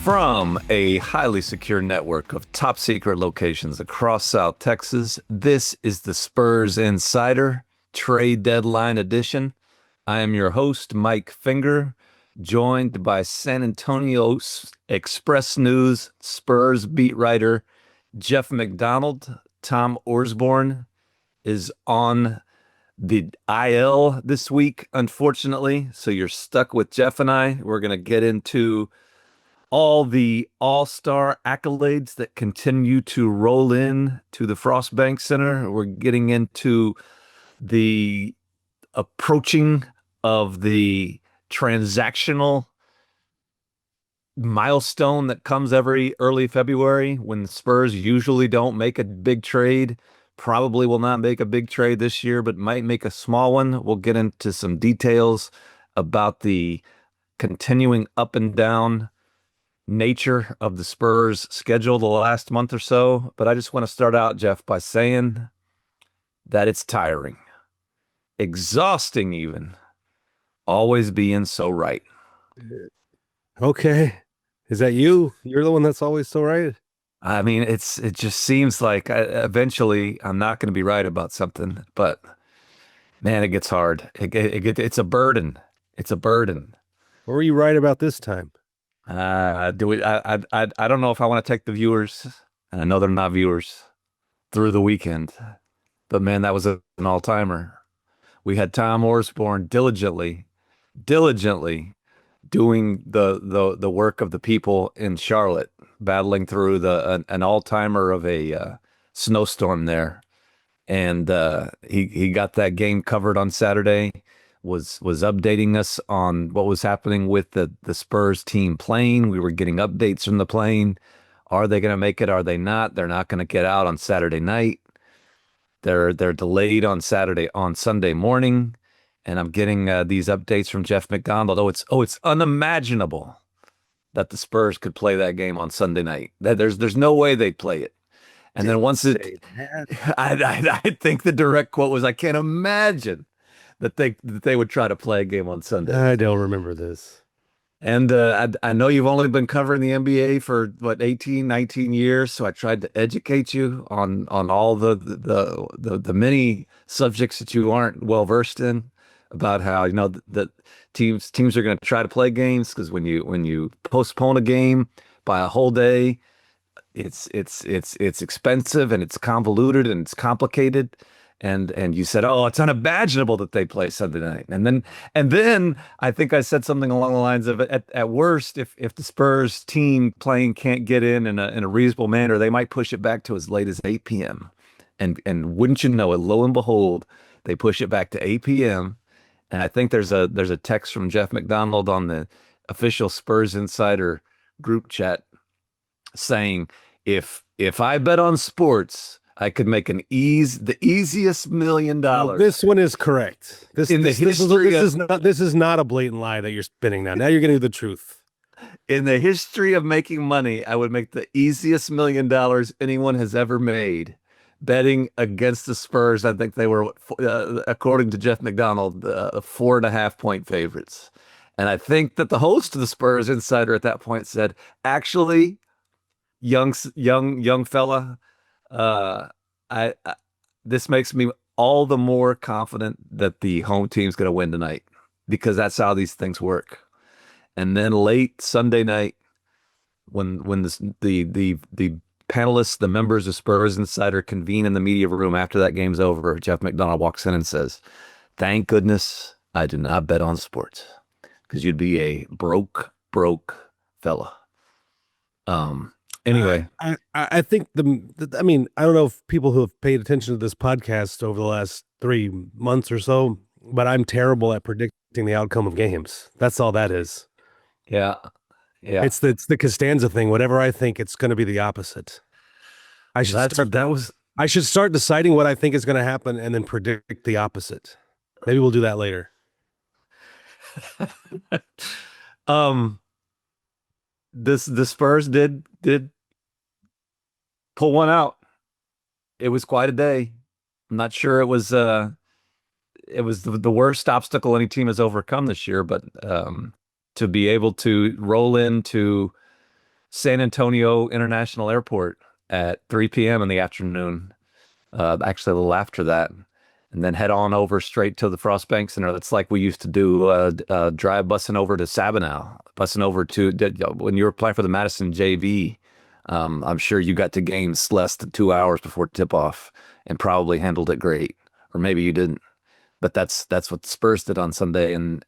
From a highly secure network of top secret locations across South Texas, this is the Spurs Insider Trade Deadline Edition. I am your host, Mike Finger, joined by San Antonio Express News Spurs beat writer Jeff McDonald. Tom Orsborn is on the IL this week, unfortunately, so you're stuck with Jeff and I. We're going to get into all the all-star accolades that continue to roll in to the Frostbank Center. We're getting into the approaching of the transactional milestone that comes every early February when the Spurs usually don't make a big trade. Probably will not make a big trade this year, but might make a small one. We'll get into some details about the continuing up and down nature of the Spurs schedule the last month or so. But I just want to start out, Jeff, by saying that it's tiring, exhausting even, always being so right. Okay. Is that you? You're the one that's always so right? I mean, it just seems like eventually I'm not going to be right about something, but man, it gets hard. It's a burden. It's a burden. What were you right about this time? I don't know if I want to take the viewers, and I know they're not viewers, through the weekend, but man, that was an all-timer. We had Tom Orsborn diligently doing the work of the people in Charlotte, battling through an all-timer of a snowstorm there, and he got that game covered on Saturday. Was updating us on what was happening with the Spurs team plane. We were getting updates from the plane. Are they going to make it? Are they not? They're not going to get out on Saturday night. They're delayed on Sunday morning. And I'm getting these updates from Jeff McDonald. It's unimaginable that the Spurs could play that game on Sunday night. There's no way they'd play it. And then once I think the direct quote was, "I can't imagine that they would try to play a game on Sunday." I don't remember this. And I know you've only been covering the NBA for 18, 19 years, so I tried to educate you on all the many subjects that you aren't well versed in, about how that teams are going to try to play games, because when you postpone a game by a whole day, it's expensive and it's convoluted and it's complicated. And you said, "Oh, it's unimaginable that they play Sunday night." And then I think I said something along the lines of, at worst, if the Spurs team playing can't get in a reasonable manner, they might push it back to as late as 8 p.m. And wouldn't you know it, lo and behold, they push it back to 8 p.m. And I think there's a text from Jeff McDonald on the official Spurs Insider group chat saying, if I bet on sports, I could make the easiest $1 million. Well, this one is correct. This is not a blatant lie that you're spinning now. Now you're getting to the truth. In the history of making money, I would make the easiest $1 million anyone has ever made betting against the Spurs. I think they were, according to Jeff McDonald, 4.5-point favorites. And I think that the host of the Spurs Insider at that point said, "Actually, young fella, this makes me all the more confident that the home team's going to win tonight, because that's how these things work." And then late Sunday night, when the panelists, the members of Spurs Insider, convene in the media room after that game's over, Jeff McDonald walks in and says, "Thank goodness I do not bet on sports, because you'd be a broke fella." Anyway, I think I mean, I don't know if people who have paid attention to this podcast over the last 3 months or so, but I'm terrible at predicting the outcome of games. That's all that is. Yeah. It's the Costanza thing. Whatever I think, it's going to be the opposite. I should start deciding what I think is going to happen and then predict the opposite. Maybe we'll do that later. The Spurs did pull one out. It was quite a day. I'm not sure it was the worst obstacle any team has overcome this year, but to be able to roll into San Antonio International Airport at 3 p.m. in the afternoon. Actually, a little after that, and then head on over straight to the Frost Bank Center. That's like we used to do. Drive bussing over to Sabinal, bussing over to when you were playing for the Madison JV. I'm sure you got to games less than 2 hours before tip off, and probably handled it great, or maybe you didn't. But that's what the Spurs did on Sunday, and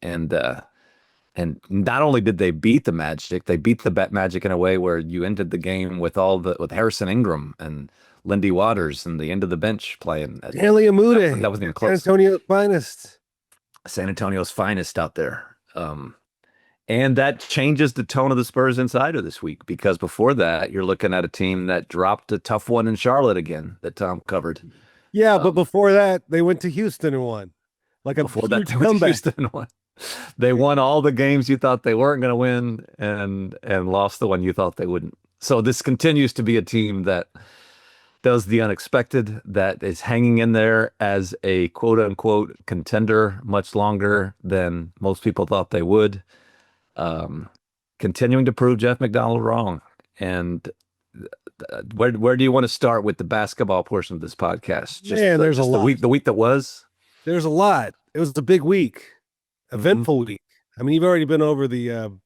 not only did they beat the Magic, they beat the Magic in a way where you ended the game with with Harrison Ingram and Lindy Waters and the end of the bench playing. Stanley Amude, That wasn't even San close. Antonio's finest. San Antonio's finest out there. And that changes the tone of the Spurs Insider this week, because before that, you're looking at a team that dropped a tough one in Charlotte again that Tom covered. Yeah, but before that, they went to Houston and won. Like a Before that, huge they went to comeback. Houston won. They won all the games you thought they weren't going to win, and lost the one you thought they wouldn't. So this continues to be a team that does the unexpected, that is hanging in there as a quote unquote contender much longer than most people thought they would. Continuing to prove Jeff McDonald wrong. And where do you want to start with the basketball portion of this podcast? There's a lot. The week that was. There's a lot. It was a big week, eventful week. I mean, you've already been over the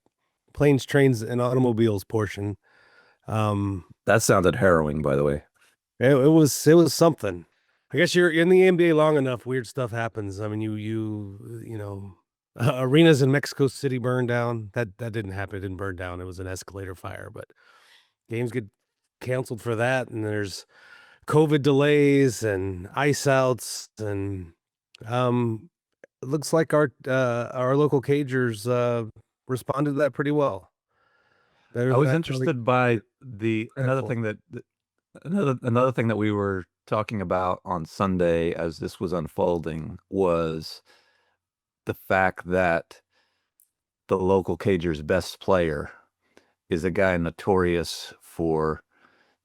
planes, trains, and automobiles portion. That sounded harrowing, by the way. It was something. I guess you're in the NBA long enough, weird stuff happens. I mean, you know, arenas in Mexico City burned down. That didn't happen. It didn't burn down. It was an escalator fire, but games get canceled for that. And there's COVID delays and ice outs, and it looks like our local cagers responded to that pretty well. I was interested by another thing that we were talking about on Sunday as this was unfolding was the fact that the local Cagers' best player is a guy notorious for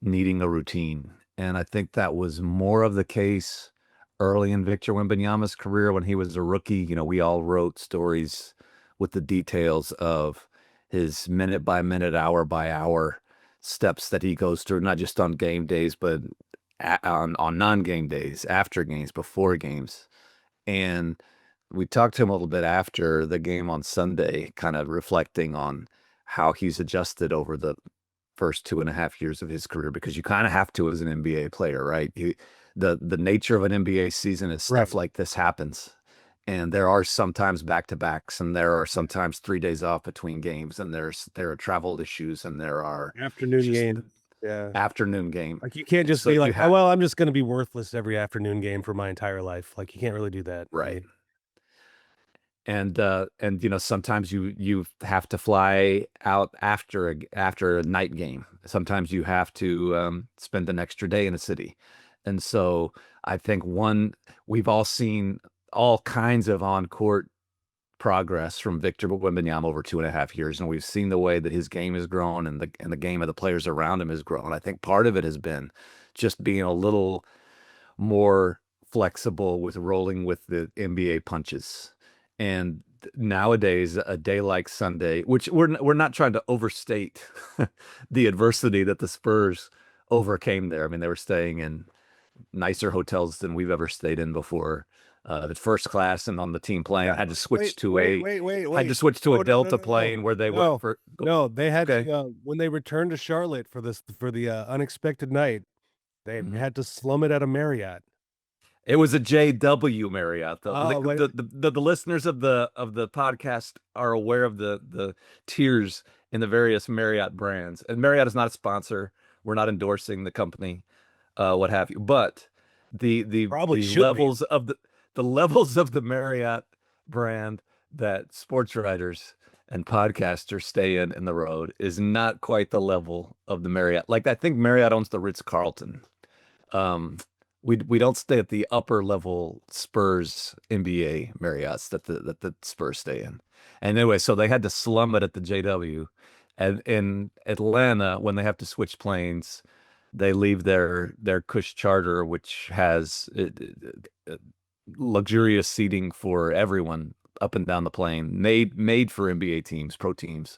needing a routine. And I think that was more of the case early in Victor Wembanyama's career when he was a rookie. You know, we all wrote stories with the details of his minute by minute, hour by hour steps that he goes through, not just on game days, but on non-game days, after games, before games. And we talked to him a little bit after the game on Sunday, kind of reflecting on how he's adjusted over the first 2.5 years of his career, because you kind of have to as an NBA player, right? The nature of an NBA season is stuff like this happens. And there are sometimes back-to-backs, and there are sometimes 3 days off between games, and there are travel issues, and there are afternoon games. Yeah, afternoon game. Like you can't just say like, oh, well, I'm just going to be worthless every afternoon game for my entire life. Like you can't really do that, right? And you know, sometimes you have to fly out after a night game. Sometimes you have to spend an extra day in a city, and so I think we've all seen all kinds of on-court progress from Victor Wembanyama over 2.5 years, and we've seen the way that his game has grown and the game of the players around him has grown. I think part of it has been just being a little more flexible with rolling with the NBA punches. And nowadays, a day like Sunday, which we're not trying to overstate the adversity that the Spurs overcame there. I mean, they were staying in nicer hotels than we've ever stayed in before. The first class, and on the team plane, I had to switch to a Delta plane where they went for. They had to, when they returned to Charlotte for the unexpected night, they had to slum it at a Marriott. It was a JW Marriott, though. The listeners of the podcast are aware of the tiers in the various Marriott brands, and Marriott is not a sponsor. We're not endorsing the company, what have you. But the levels of the Marriott brand that sports writers and podcasters stay in the road is not quite the level of the Marriott. Like, I think Marriott owns the Ritz-Carlton. We don't stay at the upper level Spurs NBA Marriotts that the Spurs stay in. And anyway, so they had to slum it at the JW. And in Atlanta, when they have to switch planes, they leave their Cush charter, which has luxurious seating for everyone up and down the plane, made for NBA teams, pro teams.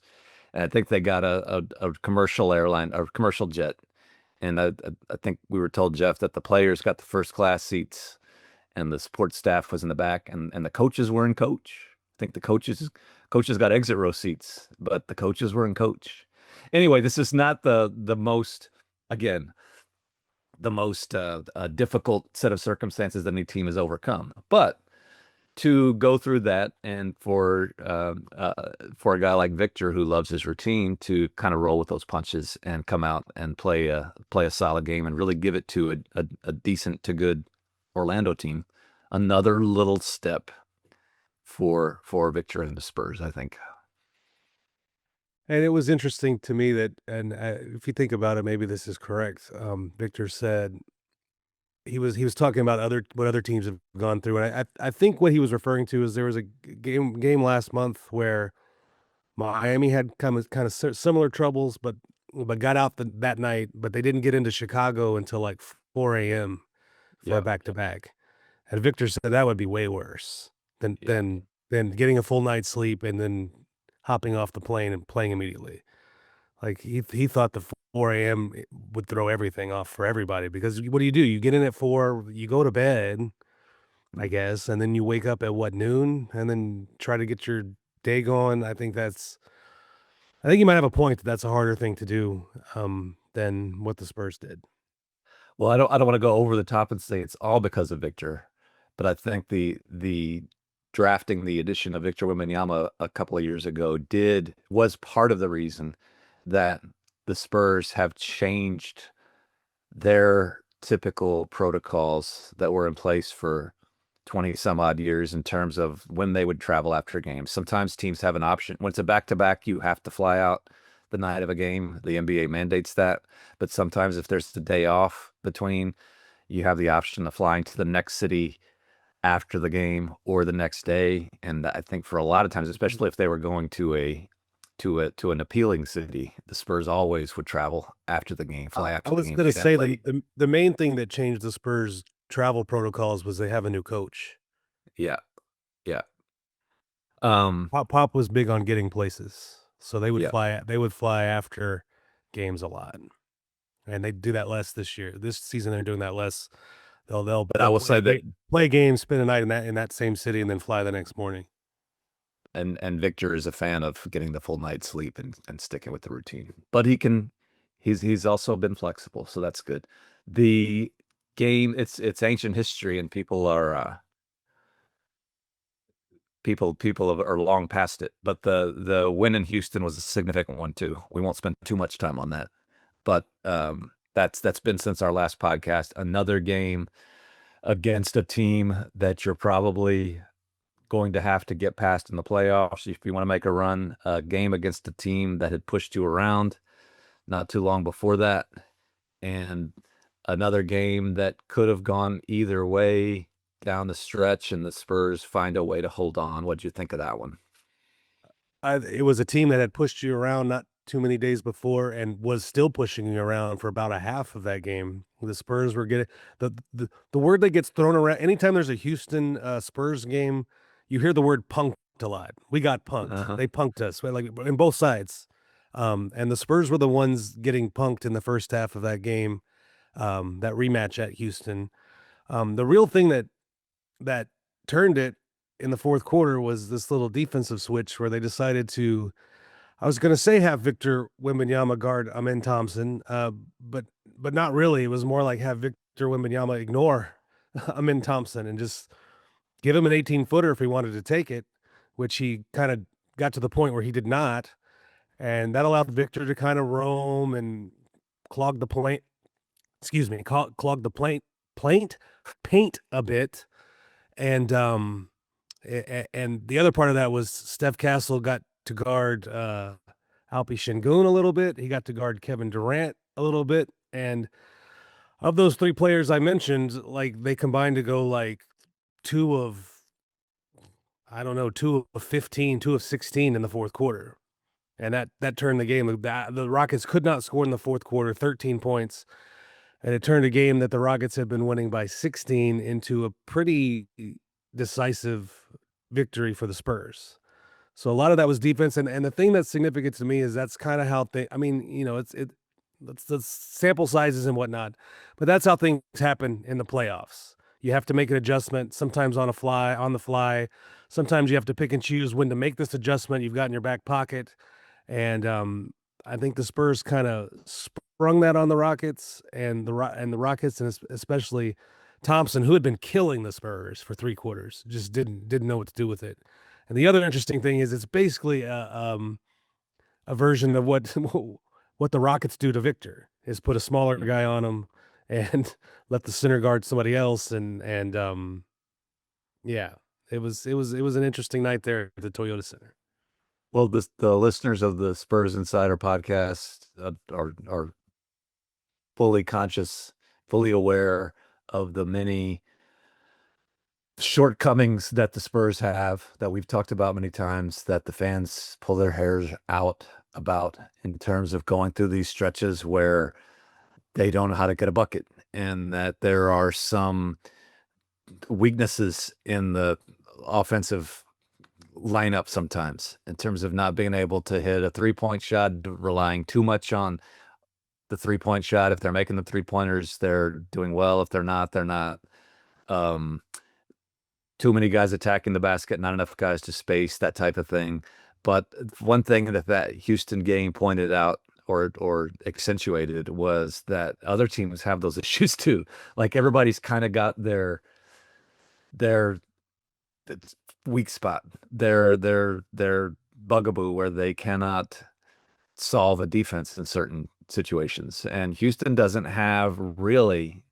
And I think they got a commercial airline or commercial jet. And I think we were told, Jeff, that the players got the first class seats and the support staff was in the back, and the coaches were in coach. I think the coaches got exit row seats, but the coaches were in coach. Anyway, this is not the most, again, the most difficult set of circumstances that any team has overcome. But to go through that, and for a guy like Victor who loves his routine to kind of roll with those punches and come out and play a solid game and really give it to a decent to good Orlando team, another little step for Victor and the Spurs, I think. And it was interesting to me that, and if you think about it, maybe this is correct. Victor said he was talking about what other teams have gone through, and I think what he was referring to is there was a game last month where Miami had kind of similar troubles, but got out that night, but they didn't get into Chicago until like 4 a.m. for a Yeah, back to back. And Victor said that would be way worse than yeah. than getting a full night's sleep and then hopping off the plane and playing immediately. Like he thought the 4 a.m. would throw everything off for everybody because what do? You get in at 4, you go to bed, I Mm. guess, and then you wake up at what, noon, and then try to get your day going. I think you might have a point that that's a harder thing to do than what the Spurs did. Well, I don't want to go over the top and say it's all because of Victor, but I think the drafting the addition of Victor Wembanyama a couple of years ago was part of the reason that the Spurs have changed their typical protocols that were in place for 20 some odd years in terms of when they would travel after games. Sometimes teams have an option. When it's a back to back, you have to fly out the night of a game. The NBA mandates that. But sometimes if there's the day off between, you have the option of flying to the next city after the game or the next day. And I think for a lot of times, especially if they were going to an appealing city, the Spurs always would travel after the game, fly I after the was game, gonna stay up say late. the main thing that changed the Spurs travel protocols was they have a new coach. Yeah, yeah. Um, Pop was big on getting places, so yeah. they would fly after games a lot, and they do that less this year. This season, they're doing that less. But I They'll will say that play a game, spend a night in that same city, and then fly the next morning. and Victor is a fan of getting the full night's sleep and sticking with the routine. But he's also been flexible, so that's good. The game, it's ancient history, and people are long past it. But the win in Houston was a significant one too. We won't spend too much time on that. But that's been since our last podcast. Another game against a team that you're probably going to have to get past in the playoffs if you want to make a run. A game against a team that had pushed you around not too long before that, and another game that could have gone either way down the stretch, and the Spurs find a way to hold on. What'd you think of that one? It was a team that had pushed you around not too many days before and was still pushing you around for about a half of that game. The Spurs were getting the word that gets thrown around anytime there's a Houston Spurs game, you hear the word punked a lot. We got punked. Uh-huh. They punked us, like in both sides. And the Spurs were the ones getting punked in the first half of that game, that rematch at Houston. The real thing that turned it in the fourth quarter was this little defensive switch where they decided to, I was going to say, have Victor Wembanyama guard Amen Thompson, but not really. It was more like have Victor Wembanyama ignore Amen Thompson and just give him an 18-footer if he wanted to take it, which he kind of got to the point where he did not, and that allowed Victor to kind of roam and clog the paint. Excuse me, clog the paint a bit, and and the other part of that was Steph Castle got to guard Alpi Şengün a little bit. He got to guard Kevin Durant a little bit, and of those three players I mentioned, like they combined to go like two of I don't know, 2 of 15, 2 of 16 in the fourth quarter, and that turned the game. The Rockets could not score in the fourth quarter, 13 points, and it turned a game that the Rockets had been winning by 16 into a pretty decisive victory for the Spurs. So a lot of that was defense, and the thing that's significant to me is that's kind of how I mean, it's the sample sizes and whatnot, but that's how things happen in the playoffs. You have to make an adjustment sometimes on the fly. Sometimes you have to pick and choose when to make this adjustment you've got in your back pocket, and I think the Spurs kind of sprung that on the Rockets, and the Rockets, and especially Thompson, who had been killing the Spurs for 3 quarters, just didn't know what to do with it. And the other interesting thing is it's basically a version of what what the Rockets do to Victor, is put a smaller guy on him and let the center guard somebody else, and yeah, it was an interesting night there at the Toyota Center. Well, the listeners of the Spurs Insider podcast are fully conscious, fully aware of the many shortcomings that the Spurs have, that we've talked about many times, that the fans pull their hairs out about, in terms of going through these stretches where they don't know how to get a bucket, and that there are some weaknesses in the offensive lineup sometimes, in terms of not being able to hit a 3-point shot, relying too much on the 3-point shot. If they're making the 3-pointers, they're doing well. If they're not, they're not. Too many guys attacking the basket, not enough guys to space, that type of thing. But one thing that Houston game pointed out, or accentuated, was that other teams have those issues too. Like, everybody's kind of got their weak spot, their bugaboo, where they cannot solve a defense in certain situations. And Houston doesn't have really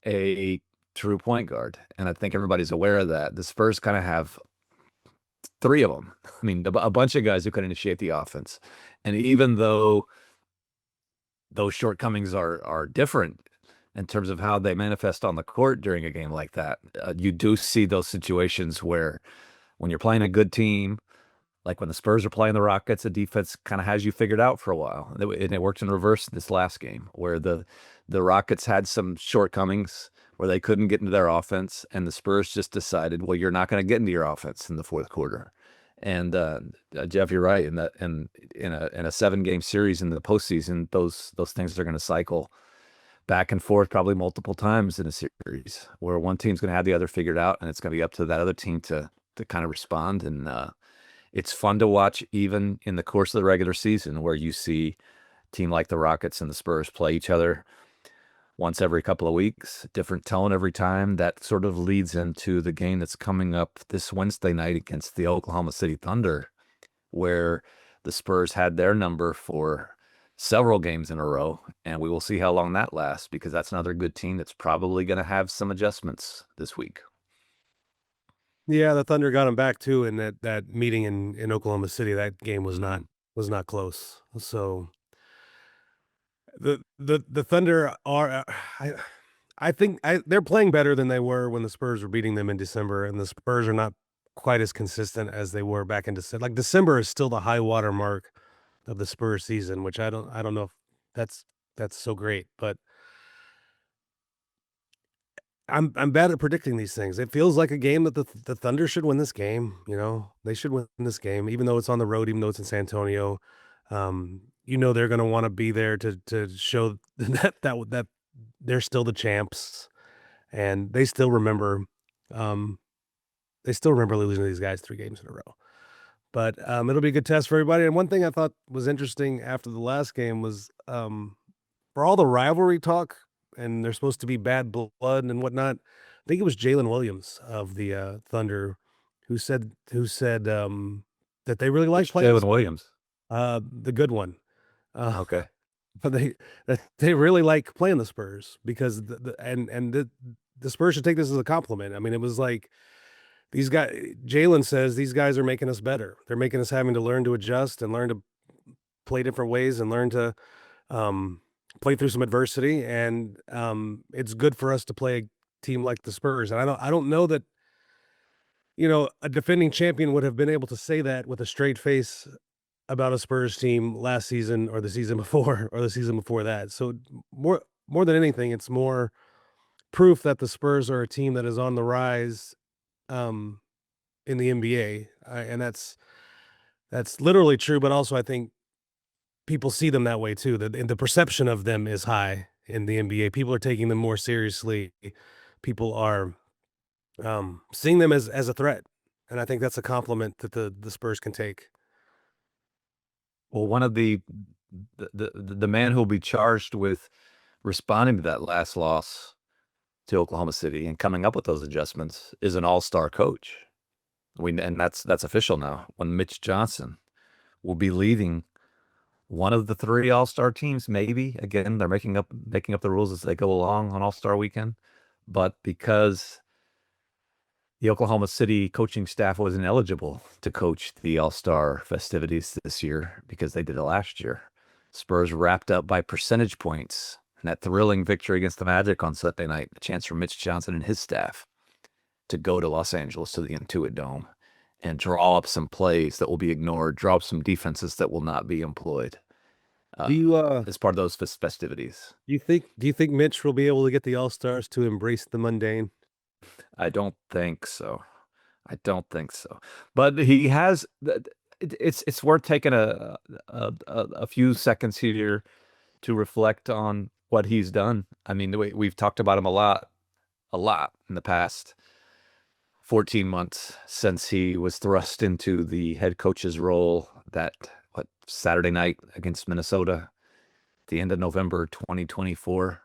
a true point guard, and I think everybody's aware of that. The Spurs kind of have 3 of them. I mean, a bunch of guys who can initiate the offense. And even though those shortcomings are different in terms of how they manifest on the court during a game like that, you do see those situations where, when you're playing a good team, like when the Spurs are playing the Rockets, the defense kind of has you figured out for a while. And it worked in reverse this last game, where the Rockets had some shortcomings where they couldn't get into their offense, and the Spurs just decided, well, you're not going to get into your offense in the fourth quarter. And Jeff, you're right. In a 7-game series in the postseason, those things are going to cycle back and forth probably multiple times in a series, where one team's going to have the other figured out, and it's going to be up to that other team to kind of respond. And it's fun to watch, even in the course of the regular season, where you see a team like the Rockets and the Spurs play each other once every couple of weeks, different tone every time. That sort of leads into the game that's coming up this Wednesday night against the Oklahoma City Thunder, where the Spurs had their number for several games in a row, and we will see how long that lasts, because that's another good team that's probably going to have some adjustments this week. Yeah, the Thunder got him back too in that meeting in Oklahoma City. That game was not close. So the Thunder are I think they're playing better than they were when the Spurs were beating them in December, and the Spurs are not quite as consistent as they were back in December. Like, December is still the high water mark of the Spurs season, which I don't know if that's so great, but I'm bad at predicting these things. It feels like a game that the Thunder should win this game. They should win this game, even though it's on the road, even though it's in San Antonio. They're going to want to be there to show that they're still the champs, and they still remember losing to these guys 3 games in a row. But it'll be a good test for everybody. And one thing I thought was interesting after the last game was, for all the rivalry talk, and there's supposed to be bad blood and whatnot, I think it was Jalen Williams of the Thunder who said that they really like playing Jalen Williams. the good one. Okay. But they really like playing the Spurs, because the Spurs should take this as a compliment. I mean, it was like, these guys, Jalen says, these guys are making us better. They're making us having to learn to adjust and learn to play different ways and learn to play through some adversity. And it's good for us to play a team like the Spurs. And I don't know that, a defending champion would have been able to say that with a straight face about a Spurs team last season, or the season before, or the season before that. So more than anything, it's more proof that the Spurs are a team that is on the rise in the NBA, and That's literally true, but also I think people see them that way too. The perception of them is high in the NBA. People are taking them more seriously. People are seeing them as a threat, and I think that's a compliment that the Spurs can take. Well, one of the man who will be charged with responding to that last loss to Oklahoma City and coming up with those adjustments is an all-star coach. And that's official now. When Mitch Johson will be leading one of the three all-star teams, maybe. Again, they're making up the rules as they go along on All-Star Weekend. But because the Oklahoma City coaching staff wasn't eligible to coach the All-Star festivities this year because they did it last year, Spurs wrapped up by percentage points in that thrilling victory against the Magic on Sunday night. A chance for Mitch Johson and his staff to go to Los Angeles to the Intuit Dome and draw up some plays that will be ignored, draw up some defenses that will not be employed Do you as part of those festivities. do you think Mitch will be able to get the All Stars to embrace the mundane? I don't think so. I don't think so. But he has. It's worth taking a few seconds here to reflect on what he's done. I mean, we've talked about him a lot in the past 14 months since he was thrust into the head coach's role that Saturday night against Minnesota, the end of November 2024.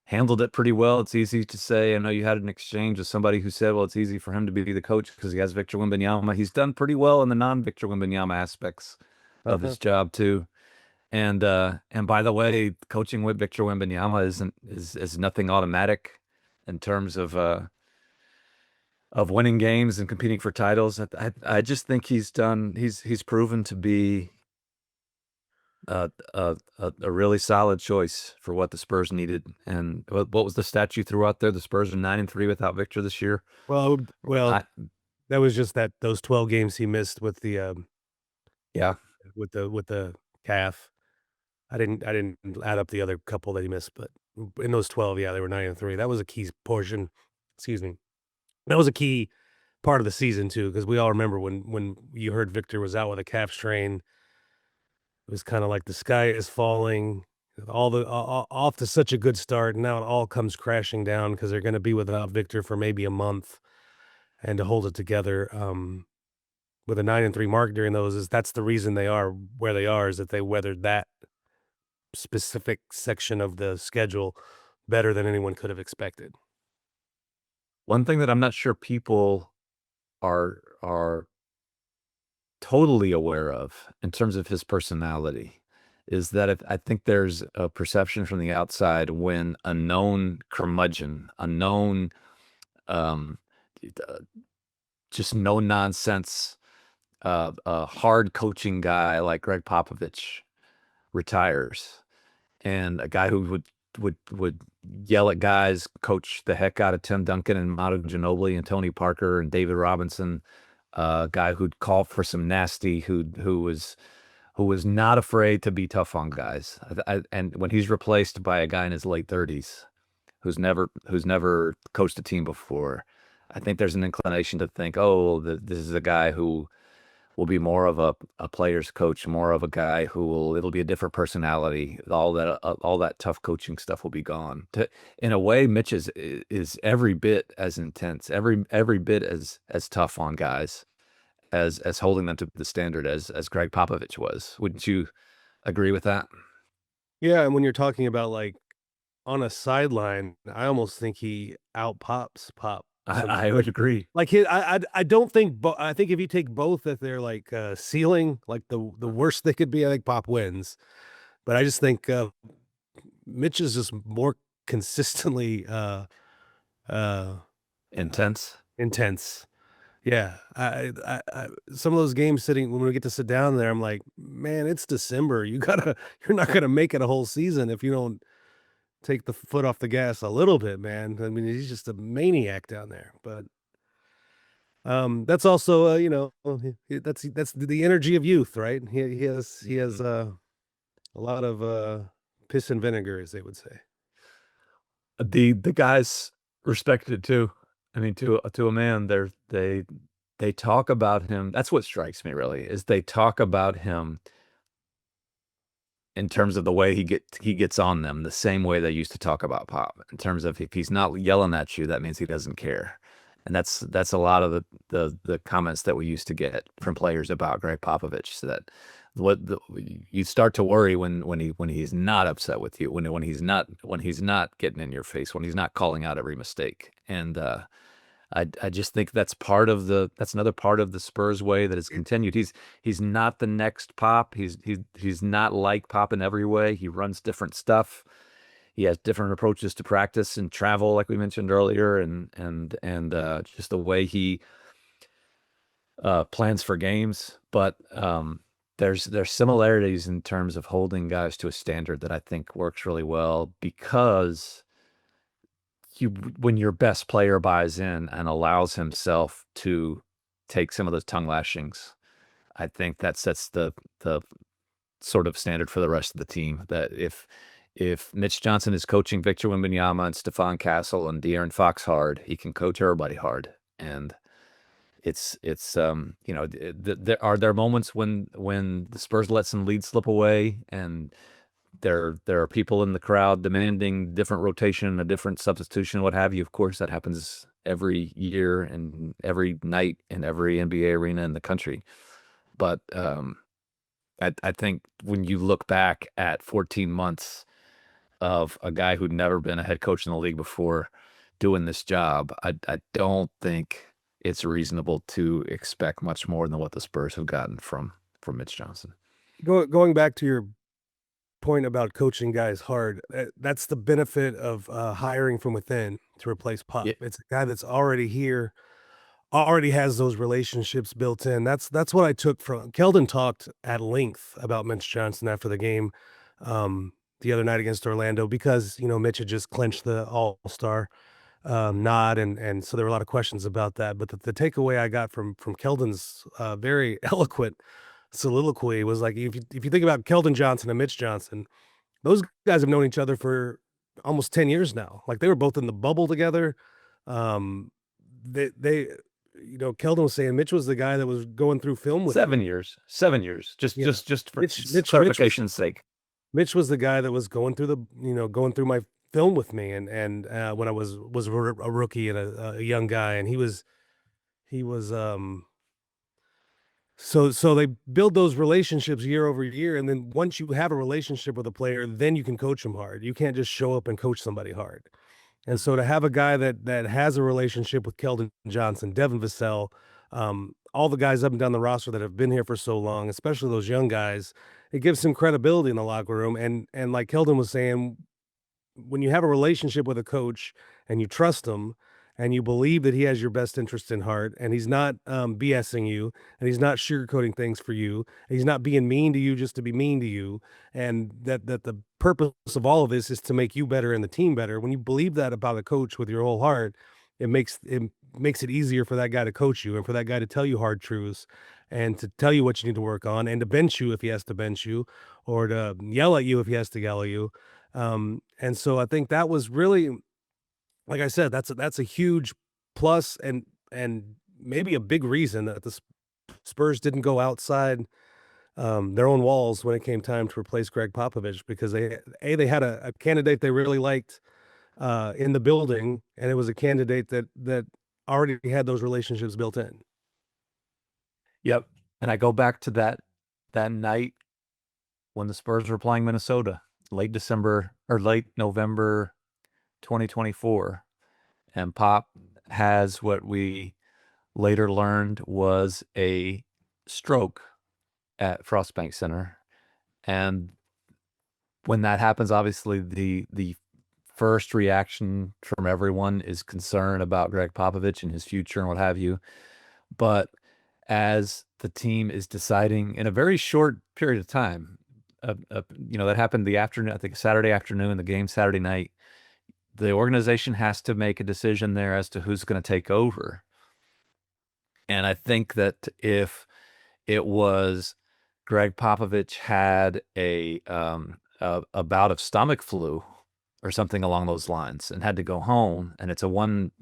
Handled it pretty well. It's easy to say. I know you had an exchange with somebody who said, well, it's easy for him to be the coach because he has Victor Wembanyama. He's done pretty well in the non-Victor Wembanyama aspects of his job too. And by the way, coaching with Victor Wembanyama is nothing automatic in terms of winning games and competing for titles. I just think he's proven to be a really solid choice for what the Spurs needed. And what was the stat you threw out there? The Spurs are 9-3 without Victor this year. Well, I, that was just those 12 games he missed with the yeah, with the calf. I didn't add up the other couple that he missed, but in those 12, yeah, they were 9-3. That was a key portion. Excuse me. That was a key part of the season too, because we all remember when you heard Victor was out with a calf strain. It was kind of like the sky is falling, off to such a good start, and now it all comes crashing down because they're going to be without Victor for maybe a month, and to hold it together with a 9-3 mark during those that's the reason they are where they are, is that they weathered that specific section of the schedule better than anyone could have expected. one thing that I'm not sure people are totally aware of in terms of his personality is that I think there's a perception from the outside when a known curmudgeon, a known um, just no nonsense, a hard coaching guy like Greg Popovich retires, and a guy who would yell at guys, coach the heck out of Tim Duncan and Manu Ginobili and Tony Parker and David Robinson, a guy who'd call for some nasty, who was not afraid to be tough on guys. And when he's replaced by a guy in his late 30s who's never coached a team before, I think there's an inclination to think, oh, this is a guy who will be more of a player's coach, more of a guy it'll be a different personality. All that tough coaching stuff will be gone. In a way, Mitch is every bit as intense, every bit as tough on guys as holding them to the standard as Greg Popovich was. Wouldn't you agree with that? Yeah, and when you're talking about like on a sideline, I almost think he out pops Pop. I would agree. Like I don't think I think if you take both at their like ceiling, like the worst they could be, I think Pop wins. But I just think Mitch is just more consistently uh Intense. intense. Yeah, some of those games sitting when we get to sit down there, I'm like, man, it's December. You're not gonna make it a whole season if you don't take the foot off the gas a little bit, man. I mean, he's just a maniac down there. But that's also that's the energy of youth, right? He has a lot of piss and vinegar, as they would say. The guys respected it too. I mean, to a man, they they talk about him. That's what strikes me really, is they talk about him in terms of the way he gets on them, the same way they used to talk about Pop. In terms of, if he's not yelling at you, that means he doesn't care. And that's a lot of the comments that we used to get from players about Greg Popovich. So that you start to worry when he's not upset with you, when he's not getting in your face, when he's not calling out every mistake. And I just think that's another part of the Spurs way that has continued. He's not the next Pop. He's not like Pop in every way. He runs different stuff. He has different approaches to practice and travel, like we mentioned earlier, and just the way he plans for games. But there's similarities in terms of holding guys to a standard that I think works really well, because when your best player buys in and allows himself to take some of those tongue lashings, I think that sets the sort of standard for the rest of the team. That if Mitch Johson is coaching Victor Wembanyama and Stephon Castle and De'Aaron Fox hard, he can coach everybody hard. And it's there are moments when the Spurs let some leads slip away, and there are people in the crowd demanding different rotation, a different substitution, what have you. Of course, that happens every year and every night in every NBA arena in the country. But I think when you look back at 14 months of a guy who'd never been a head coach in the league before doing this job, I don't think it's reasonable to expect much more than what the Spurs have gotten from Mitch Johson. Going back to your point about coaching guys hard, that's the benefit of hiring from within to replace Pop. Yeah. It's a guy that's already here, already has those relationships built in. That's what I took from Keldon. Talked at length about Mitch Johson after the game the other night against Orlando, because Mitch had just clinched the All-Star nod, and so there were a lot of questions about that. But the takeaway I got from Keldon's very eloquent soliloquy was, like, if you think about Keldon Johnson and Mitch Johson, those guys have known each other for almost 10 years now. Like, they were both in the bubble together. They Keldon was saying Mitch was the guy that was going through film with 7 years, just Yeah. just for Mitch clarification's sake. Mitch was the guy that was going through my film with me, and when I was a rookie and a young guy, and he was so they build those relationships year over year, and then once you have a relationship with a player, then you can coach them hard. You can't just show up and coach somebody hard. And so to have a guy that has a relationship with Keldon Johnson, Devin Vassell, all the guys up and down the roster that have been here for so long, especially those young guys, it gives some credibility in the locker room. And like Keldon was saying, when you have a relationship with a coach and you trust him and you believe that he has your best interest in heart, and he's not BSing you, and he's not sugarcoating things for you, and he's not being mean to you just to be mean to you, and that the purpose of all of this is to make you better and the team better. When you believe that about a coach with your whole heart, it makes it easier for that guy to coach you, and for that guy to tell you hard truths, and to tell you what you need to work on, and to bench you if he has to bench you, or to yell at you if he has to yell at you. And so I think that was really, like I said, that's a huge plus, and maybe a big reason that the Spurs didn't go outside their own walls when it came time to replace Greg Popovich, because they had a candidate they really liked in the building, and it was a candidate that already had those relationships built in. Yep. And I go back to that night when the Spurs were playing Minnesota, late December or late November 2024, and Pop has what we later learned was a stroke at Frostbank Center. And when that happens, obviously the first reaction from everyone is concern about Greg Popovich and his future and what have you. But as the team is deciding in a very short period of time, that happened the afternoon, I think Saturday afternoon, the game Saturday night, the organization has to make a decision there as to who's going to take over. And I think that if it was Greg Popovich had a bout of stomach flu or something along those lines and had to go home, and it's a one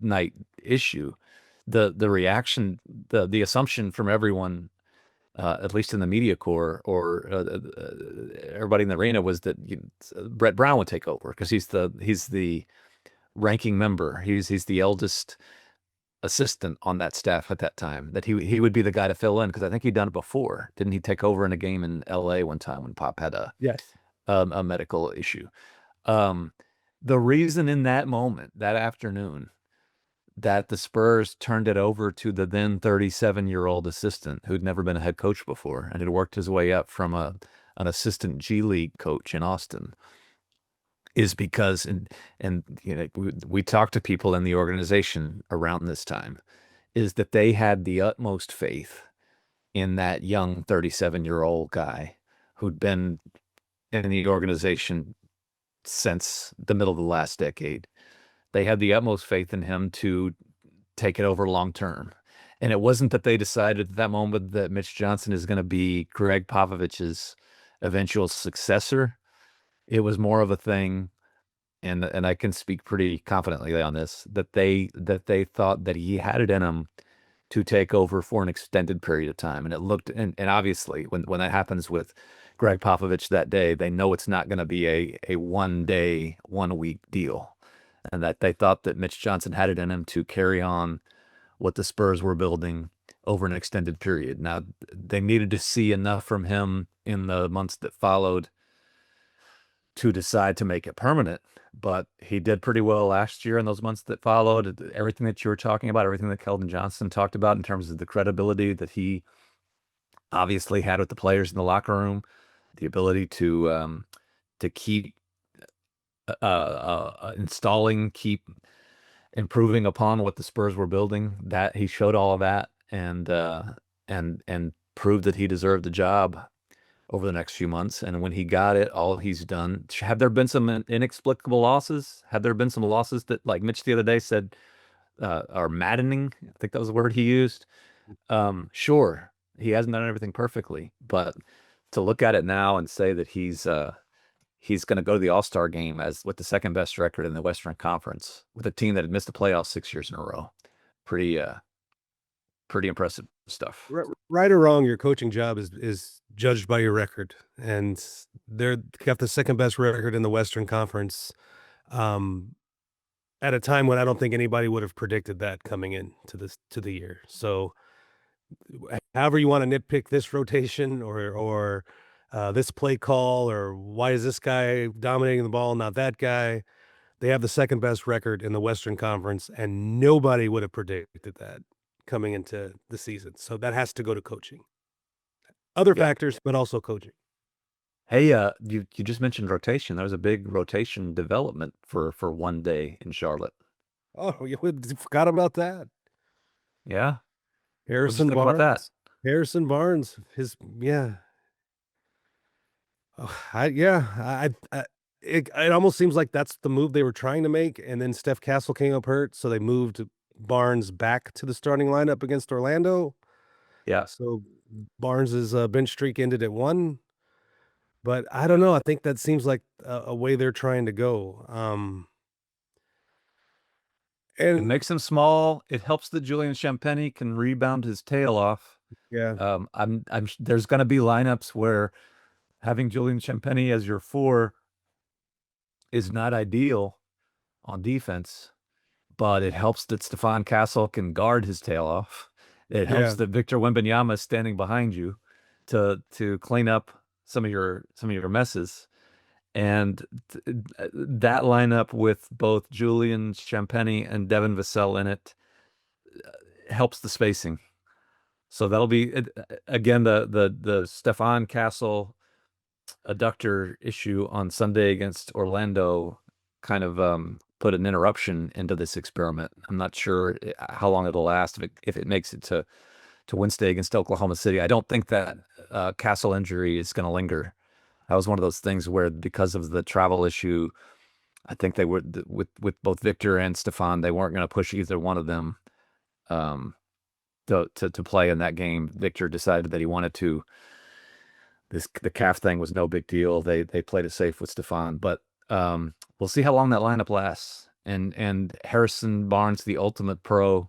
night issue, the reaction, the assumption from everyone, at least in the media corps or everybody in the arena, was that Brett Brown would take over because he's the ranking member. He's the eldest assistant on that staff at that time. That he would be the guy to fill in because I think he'd done it before. Didn't he take over in a game in L.A. one time when Pop had Yes. a medical issue? Um, the reason in that moment, that afternoon, that the Spurs turned it over to the then 37-year-old assistant who'd never been a head coach before and had worked his way up from an assistant G League coach in Austin is because, and we talked to people in the organization around this time, is that they had the utmost faith in that young 37-year-old guy who'd been in the organization since the middle of the last decade. They had the utmost faith in him to take it over long term. And it wasn't that they decided at that moment that Mitch Johson is going to be Greg Popovich's eventual successor. It was more of a thing, and I can speak pretty confidently on this, that they thought that he had it in him to take over for an extended period of time. And it looked, and obviously when that happens with Greg Popovich that day, they know it's not going to be a 1 day, 1 week deal. And that they thought that Mitch Johson had it in him to carry on what the Spurs were building over an extended period. Now, they needed to see enough from him in the months that followed to decide to make it permanent, but he did pretty well last year in those months that followed. Everything that you were talking about, everything that Keldon Johnson talked about in terms of the credibility that he obviously had with the players in the locker room, the ability to keep keep improving upon what the Spurs were building. That he showed all of that and proved that he deserved the job over the next few months. And when he got it, all he's done. Have there been some inexplicable losses? Have there been some losses that, like Mitch the other day said, are maddening? I think that was the word he used. Sure, he hasn't done everything perfectly, but to look at it now and say that he's going to go to the All-Star game as with the second best record in the Western Conference with a team that had missed the playoffs 6 years in a row. Pretty impressive stuff. Right or wrong, your coaching job is judged by your record, and they're got the second best record in the Western Conference. At a time when I don't think anybody would have predicted that coming into the year. So, however you want to nitpick this rotation or this play call, or why is this guy dominating the ball, not that guy? They have the second best record in the Western Conference, and nobody would have predicted that coming into the season. So that has to go to coaching. Other factors, but also coaching. Hey, you just mentioned rotation. There was a big rotation development for 1 day in Charlotte. Oh, you forgot about that. Yeah. Harrison What'd you think Barnes. about that? Harrison Barnes. It almost seems like that's the move they were trying to make, and then Steph Castle came up hurt, so they moved Barnes back to the starting lineup against Orlando. Yeah. So Barnes's bench streak ended at 1. But I don't know. I think that seems like a way they're trying to go. It And makes him small. It helps that Julian Champagny can rebound his tail off. yeah, There's going to be lineups where having Julian Champagny as your 4 is not ideal on defense, but it helps that Stephon Castle can guard his tail off. It helps that Victor Wembanyama is standing behind you to clean up some of your messes. And that lineup with both Julian Champagny and Devin Vassell in it helps the spacing. So that'll be again the Stephon Castle adductor issue on Sunday against Orlando kind of put an interruption into this experiment. I'm not sure how long it'll last if it makes it to Wednesday against Oklahoma City. I don't think that Castle injury is going to linger. That was one of those things where because of the travel issue, I think they were with both Victor and Stephon, they weren't going to push either one of them to play in that game. Victor decided that he wanted to. The calf thing was no big deal. They played it safe with Stephon, but we'll see how long that lineup lasts. And Harrison Barnes, the ultimate pro,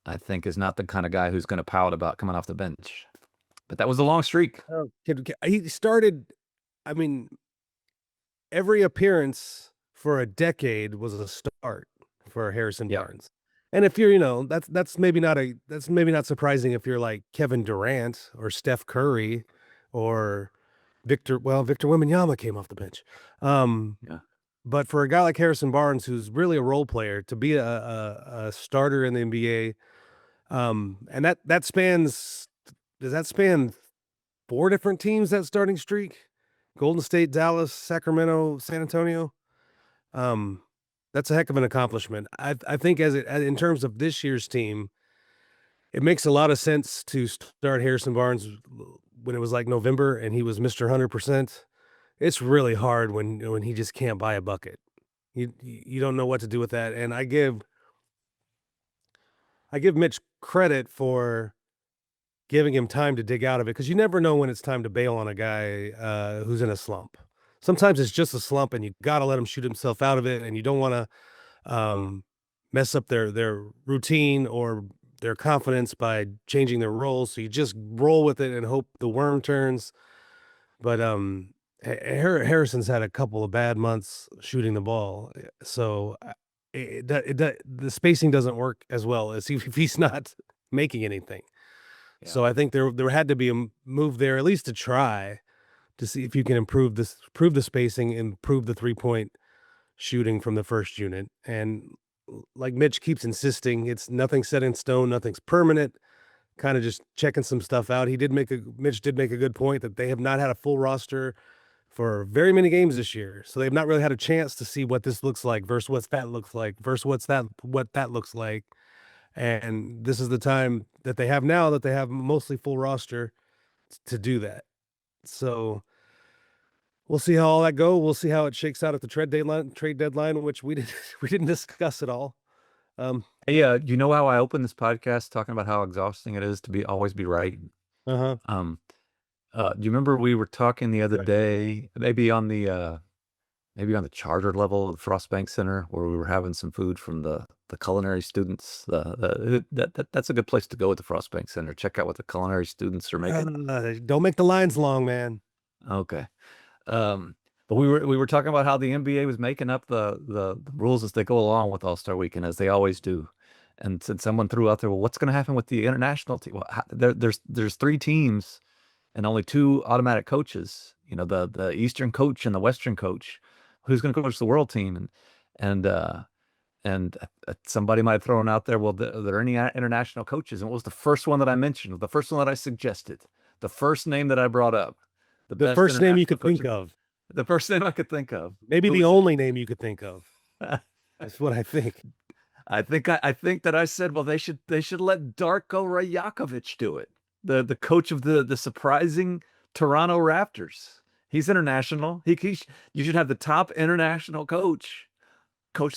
I think is not the kind of guy who's going to pout about coming off the bench. But that was a long streak. Oh, he started, I mean, every appearance for a decade was a start for Harrison Yeah. Barnes. And if you're, that's maybe not surprising if you're like Kevin Durant or Steph Curry or Victor Wembanyama came off the bench. Yeah. But for a guy like Harrison Barnes, who's really a role player, to be a starter in the NBA, and that spans, does that span 4 different teams, that starting streak? Golden State, Dallas, Sacramento, San Antonio. That's a heck of an accomplishment. I think in terms of this year's team, it makes a lot of sense to start Harrison Barnes when it was like November and he was Mr. 100%. It's really hard when he just can't buy a bucket. You don't know what to do with that. And I give Mitch credit for giving him time to dig out of it, because you never know when it's time to bail on a guy who's in a slump. Sometimes it's just a slump and you got to let him shoot himself out of it, and you don't want to mess up their routine or their confidence by changing their roles. So you just roll with it and hope the worm turns. But Harrison's had a couple of bad months shooting the ball, so the spacing doesn't work as well as if he's not making anything. Yeah. So I think there had to be a move there, at least to try to see if you can improve the spacing, improve the 3-point shooting from the first unit. And like Mitch keeps insisting, it's nothing set in stone, nothing's permanent. Kind of just checking some stuff out. Mitch did make a good point that they have not had a full roster for very many games this year, so they've not really had a chance to see what this looks like versus what that looks like versus what that looks like. And this is the time that they have now that they have mostly full roster to do that. So we'll see how all that go. We'll see how it shakes out at the trade deadline, which we didn't discuss at all. Yeah, you know how I opened this podcast talking about how exhausting it is to always be right. Uh-huh. Do you remember we were talking the other day, maybe on the charter level of the Frostbank Center, where we were having some food from the culinary students. That's a good place to go at the Frostbank Center. Check out what the culinary students are making. Don't make the lines long, man. Okay. But we were talking about how the NBA was making up the rules as they go along with All-Star Weekend, as they always do. And since someone threw out there, well, what's going to happen with the international team? Well, there's 3 teams and only 2 automatic coaches. The Eastern coach and the Western coach. Who's going to coach the world team? And somebody might have thrown out there, well, are there any international coaches? And what was the first one that I mentioned? The first one that I suggested, the first name that I brought up, the first name you could think of. The first name I could think of. Maybe the only name you could think of. That's what I think. I think that I said, well, they should let Darko Rajakovic do it. The coach of the surprising Toronto Raptors. He's international. You should have the top international coach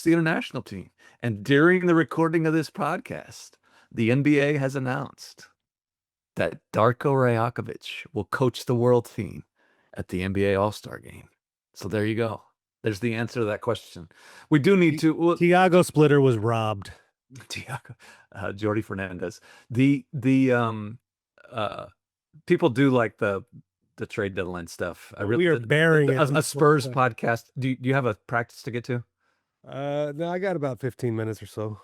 the international team. And during the recording of this podcast, the NBA has announced that Darko Rajakovic will coach the world team at the NBA All-Star Game. So there you go. There's the answer to that question. We do need to. Tiago Splitter was robbed. Tiago, Jordi Fernandez. The people do like the trade deadline stuff. We are bearing a Spurs podcast. Do you have a practice to get to? No, I got about 15 minutes or so.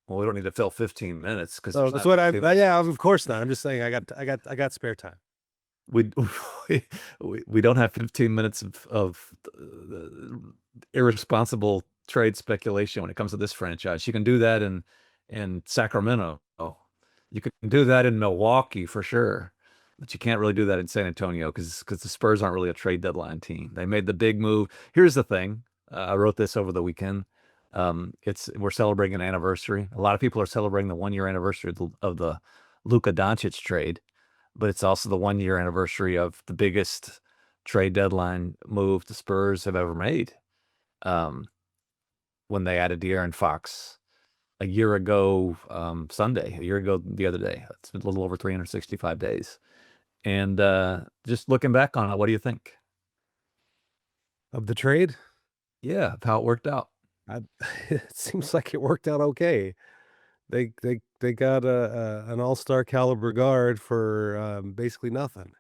Well, we don't need to fill 15 minutes because that's what yeah, of course not. I'm just saying I got spare time. We don't have 15 minutes of irresponsible trade speculation when it comes to this franchise. You can do that in Sacramento. Oh, you can do that in Milwaukee for sure. But you can't really do that in San Antonio because the Spurs aren't really a trade deadline team. They made the big move. Here's the thing. I wrote this over the weekend. We're celebrating an anniversary. A lot of people are celebrating the 1-year anniversary of the Luka Doncic trade, but it's also the 1-year anniversary of the biggest trade deadline move the Spurs have ever made. When they added De'Aaron Fox a year ago Sunday, a year ago the other day. It's been a little over 365 days. And just looking back on it, what do you think? Of the trade? Yeah, of how it worked out. It seems like it worked out okay. They got an all-star caliber guard for basically nothing.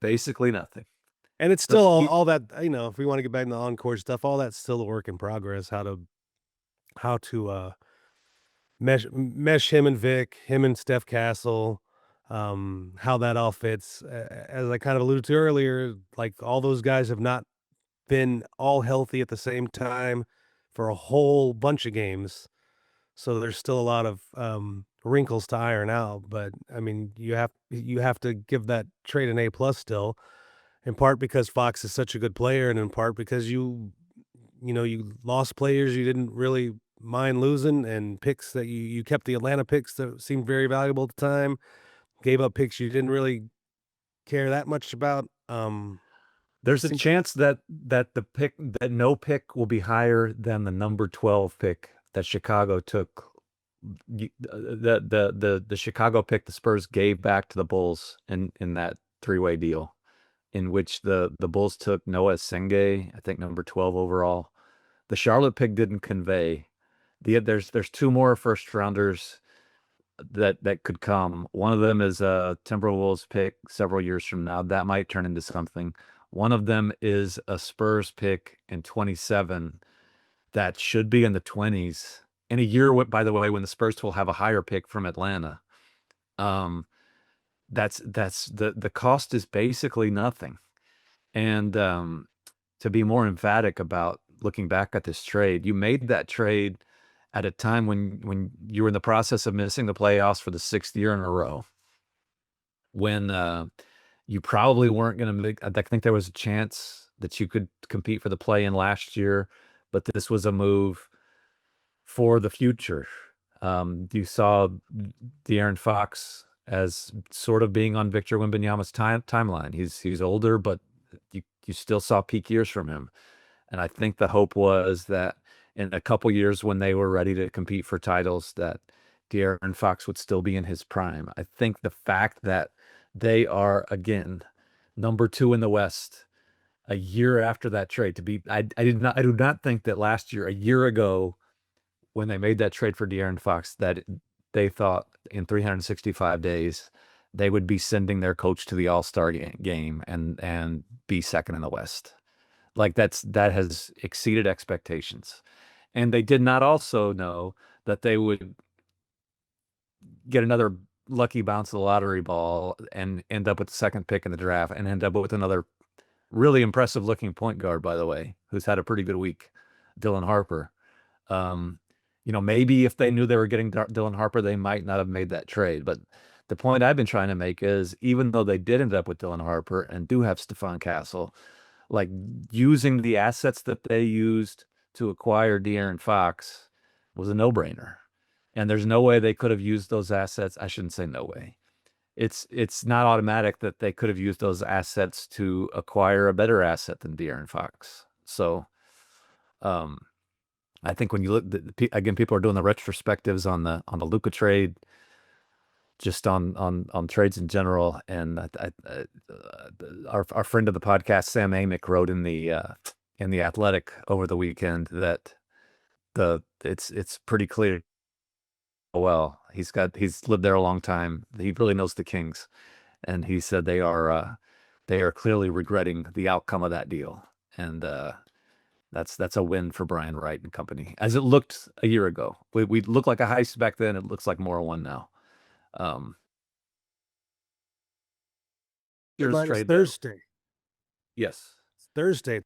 Basically nothing. And it's still all that, if we want to get back to the encore stuff, all that's still a work in progress. How to mesh him and Vic, him and Steph Castle, how that all fits. As I kind of alluded to earlier, like all those guys have not been all healthy at the same time for a whole bunch of games. So there's still a lot of wrinkles to iron out. But I mean, you have to give that trade an A+ still, in part because Fox is such a good player, and in part because you lost players you didn't really mind losing, and picks that you kept the Atlanta picks that seemed very valuable at the time, gave up picks you didn't really care that much about. There's a chance that no pick will be higher than the number 12 pick that Chicago took. The Chicago pick the Spurs gave back to the Bulls in that three-way deal, in which the Bulls took Noah Senge, I think number 12 overall. The Charlotte pick didn't convey. There's two more first rounders that could come. One of them is a Timberwolves pick several years from now. That might turn into something. One of them is a Spurs pick in 27 that should be in the 20s. In a year, by the way, when the Spurs will have a higher pick from Atlanta. That's the cost is basically nothing. And to be more emphatic about looking back at this trade, you made that trade at a time when you were in the process of missing the playoffs for the 6th year in a row, when you probably weren't going to make. I think there was a chance that you could compete for the play-in last year, but this was a move for the future. You saw De'Aaron Fox as sort of being on Victor Wembanyama's timeline. He's older, but you still saw peak years from him. And I think the hope was that in a couple years, when they were ready to compete for titles, that De'Aaron Fox would still be in his prime. I think the fact that they are, again, number 2 in the West a year after that trade, I do not think that last year, a year ago, when they made that trade for De'Aaron Fox, that they thought in 365 days they would be sending their coach to the All-Star game and be second in the West. Like that has exceeded expectations. And they did not also know that they would get another lucky bounce of the lottery ball and end up with the second pick in the draft and end up with another really impressive looking point guard, by the way, who's had a pretty good week, Dylan Harper. Maybe if they knew they were getting Dylan Harper, they might not have made that trade. But the point I've been trying to make is, even though they did end up with Dylan Harper and do have Stephon Castle, like, using the assets that they used to acquire De'Aaron Fox was a no-brainer. And there's no way they could have used those assets. I shouldn't say no way. It's not automatic that they could have used those assets to acquire a better asset than De'Aaron Fox. So, I think when you look, again, people are doing the retrospectives on the Luka trade, just on trades in general. And our friend of the podcast, Sam Amick, wrote in the Athletic over the weekend that it's pretty clear. Well, he's lived there a long time. He really knows the Kings, and he said they are clearly regretting the outcome of that deal. And that's a win for Brian Wright and company, as it looked a year ago. We looked like a heist back then. It looks like more of one now. It's Thursday. Yes, it's Thursday.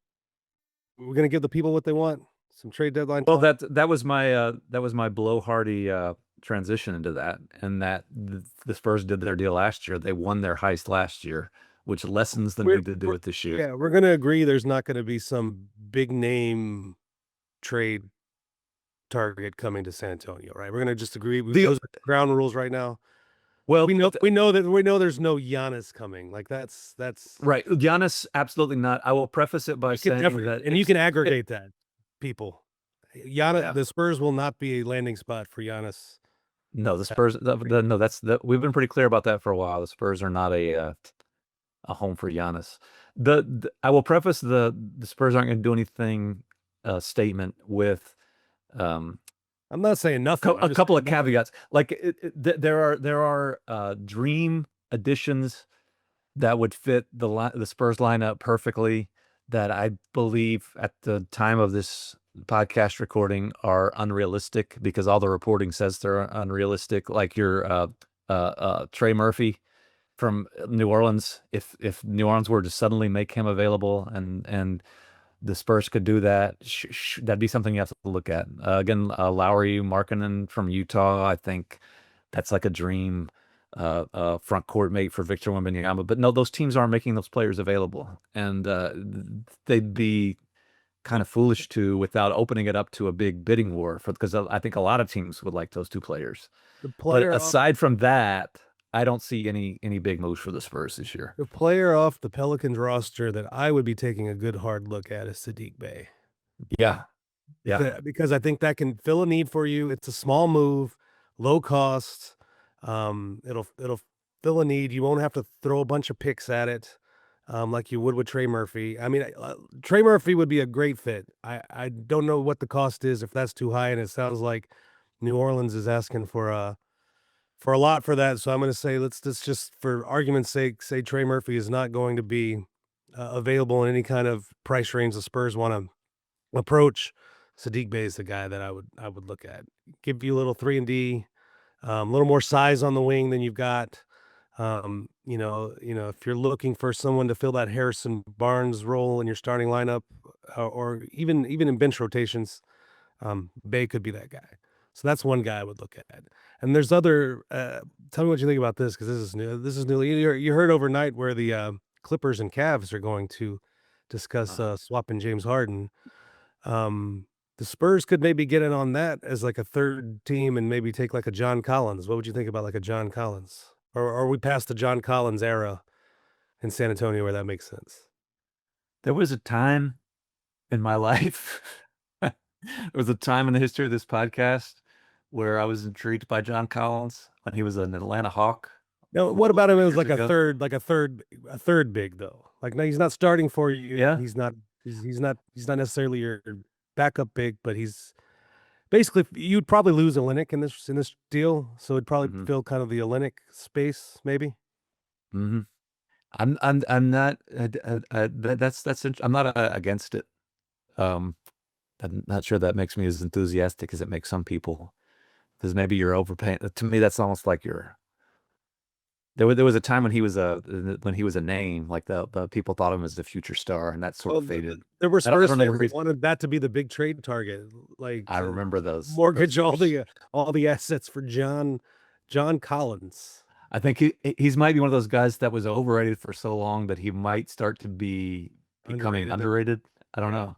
We're gonna give the people what they want. Some trade deadline. Well, that was my blowhardy transition into that, and that the Spurs did their deal last year. They won their heist last year, which lessens the need to do it this year. Yeah, we're going to agree there's not going to be some big name trade target coming to San Antonio, right? We're going to just agree with those ground rules right now. Well, we know there's no Giannis coming. Like that's right. Giannis, absolutely not. I will preface it by saying that, and you can aggregate that, people. Giannis, the Spurs will not be a landing spot for Giannis. No, the Spurs. We've been pretty clear about that for a while. The Spurs are not a home for Giannis. I will preface the Spurs aren't going to do anything statement with I'm not saying nothing. A couple of caveats. Like there are dream additions that would fit the Spurs lineup perfectly that I believe at the time of this podcast recording are unrealistic because all the reporting says they're unrealistic. Like your Trey Murphy from New Orleans, if New Orleans were to suddenly make him available and the Spurs could do that, that'd be something you have to look at. Again, Lowry Markkanen from Utah, I think that's like a dream front court mate for Victor Wembanyama. But no, those teams aren't making those players available, and they'd be kind of foolish to without opening it up to a big bidding war because I think a lot of teams would like those two players. But aside from that, I don't see any big moves for the Spurs this year. The player off the Pelicans roster that I would be taking a good hard look at is Saddiq Bey. Yeah. Because I think that can fill a need for you. It's a small move, low cost. It'll fill a need. You won't have to throw a bunch of picks at it, like you would with Trey Murphy. I mean, Trey Murphy would be a great fit. I don't know what the cost is, if that's too high, and it sounds like New Orleans is asking for a lot for that. So I'm going to say let's just, for argument's sake, say Trey Murphy is not going to be available in any kind of price range the Spurs want to approach. Saddiq Bey is the guy that I would look at. Give you a little 3-and-D, a little more size on the wing than you've got. If you're looking for someone to fill that Harrison Barnes role in your starting lineup, or even in bench rotations, Bey could be that guy. So that's one guy I would look at. And there's other. Tell me what you think about this, because this is new. This is new. You heard overnight where the Clippers and Cavs are going to discuss swapping James Harden. The Spurs could maybe get in on that as like a third team and maybe take like a John Collins. What would you think about like a John Collins? Or are we past the John Collins era in San Antonio where that makes sense? There was a time in my life, there was a time in the history of this podcast where I was intrigued by John Collins when he was an Atlanta Hawk. No, what about him? It was like a third big though. Like, no, he's not starting for you. Yeah. He's not necessarily your backup big, but he's basically, you'd probably lose Olynyk in this deal, so it'd probably fill kind of the Olynyk space, maybe. I'm not I'm not against it. I'm not sure that makes me as enthusiastic as it makes some people, because maybe you're overpaying. To me, that's almost like there was a time when he was a name, like the people thought of him as the future star, and that sort of faded. There were Spurs fans that wanted that to be the big trade target. Like, I remember those. Mortgage all the assets for John Collins. I think he's might be one of those guys that was overrated for so long that he might start to be becoming underrated. I don't know.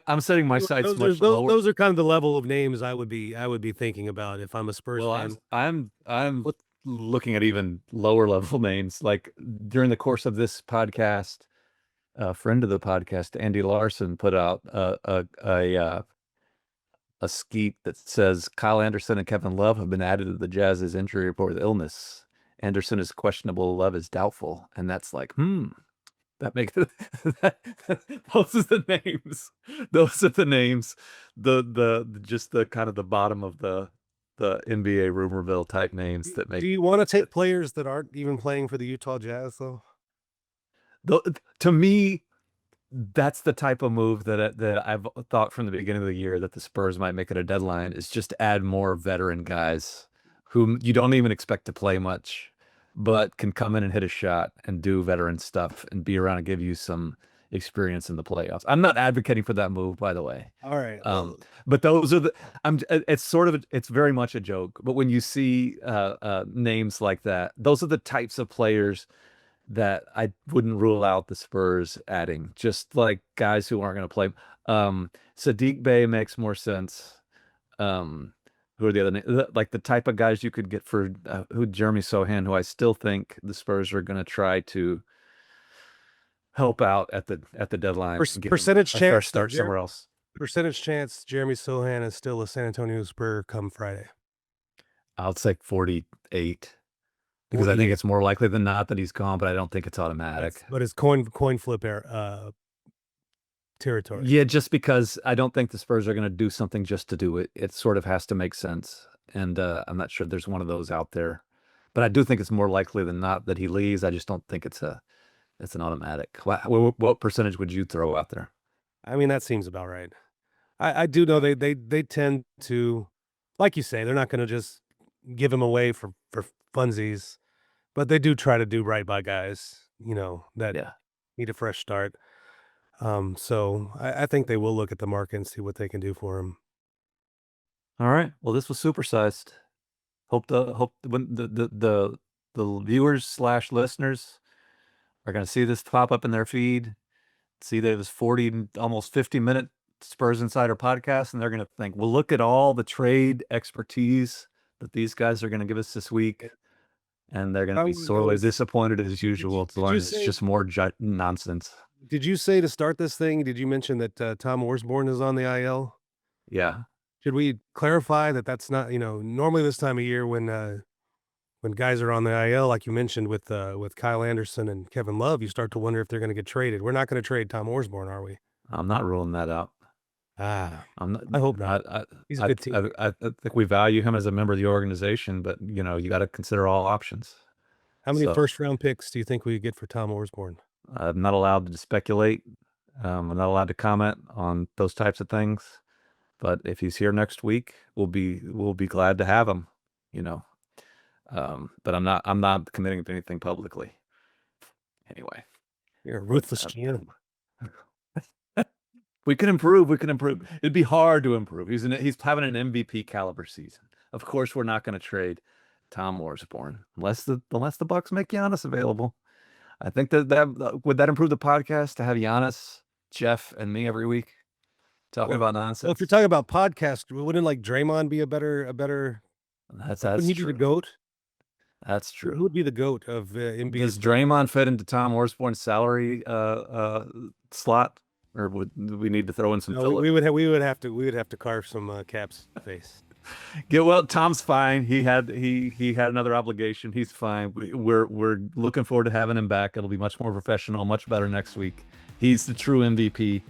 I'm setting my sights much lower. Those are kind of the level of names I would be thinking about if I'm a Spurs fan. I'm looking at even lower level names. Like during the course of this podcast, a friend of the podcast, Andy Larson, put out a skeet that says Kyle Anderson and Kevin Love have been added to the Jazz's injury report with illness. Anderson is questionable, Love is doubtful, and that's like, that makes it. Those are the names. Those are the names. Just the kind of the bottom of the NBA rumorville type names that make. Do you want to take players that aren't even playing for the Utah Jazz though? To me, that's the type of move that I've thought from the beginning of the year that the Spurs might make at a deadline, is just add more veteran guys whom you don't even expect to play much, but can come in and hit a shot and do veteran stuff and be around and give you some experience in the playoffs. I'm not advocating for that move, by the way. All right. But those are it's very much a joke. But when you see names like that, those are the types of players that I wouldn't rule out the Spurs adding, just like guys who aren't going to play. Saddiq Bey makes more sense. Who are the other names? Like the type of guys you could get for Jeremy Sohan, who I still think the Spurs are going to try to help out at the deadline. Percentage chance start somewhere else. Percentage chance Jeremy Sohan is still a San Antonio Spur come Friday. I'll say 48. Because I think it's more likely than not that he's gone, but I don't think it's automatic. But it's coin flip territory. Yeah, just because I don't think the Spurs are going to do something just to do it. It sort of has to make sense. And I'm not sure there's one of those out there. But I do think it's more likely than not that he leaves. I just don't think it's an automatic. What percentage would you throw out there? I mean, that seems about right. I do know they tend to, like you say, they're not going to just give him away for funsies, but they do try to do right by guys, that Yeah. need a fresh start. So I think they will look at the market and see what they can do for him. All right. Well, this was supersized. Hope when the viewers slash listeners are going to see this pop up in their feed, see that it was 40, almost 50-minute Spurs Insider podcast, and they're going to think, well, look at all the trade expertise that these guys are going to give us this week. And they're going to be sorely disappointed as usual to learn it's just more nonsense. Did you say to start this thing, did you mention that Tom Osborne is on the IL? Yeah. Should we clarify that that's not, normally this time of year when guys are on the IL, like you mentioned with Kyle Anderson and Kevin Love, you start to wonder if they're going to get traded. We're not going to trade Tom Osborne, are we? I'm not ruling that out. I'm not. I hope not. He's a good team. I think we value him as a member of the organization, but you got to consider all options. How many first round picks do you think we get for Tom Osborne? I'm not allowed to speculate. I'm not allowed to comment on those types of things. But if he's here next week, we'll be glad to have him. But I'm not committing to anything publicly. Anyway, you're a ruthless GM. We can improve. It'd be hard to improve. He's having an MVP caliber season. Of course, we're not going to trade Tom Osborne unless the Bucks make Giannis available. I think that would that improve the podcast to have Giannis, Jeff, and me every week talking about nonsense. Well, if you're talking about podcast, wouldn't like Draymond be a better? That's wouldn't he be the GOAT? That's true. Who would be the GOAT of NBA? Does Draymond fit into Tom Osborne's salary slot, or would we need to throw in some? No, we would have to carve some cap space. Tom's fine. He had another obligation. He's fine. We're looking forward to having him back. It'll be much more professional, much better next week. He's the true MVP.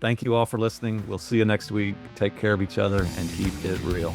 Thank you all for listening. We'll see you next week. Take care of each other and keep it real.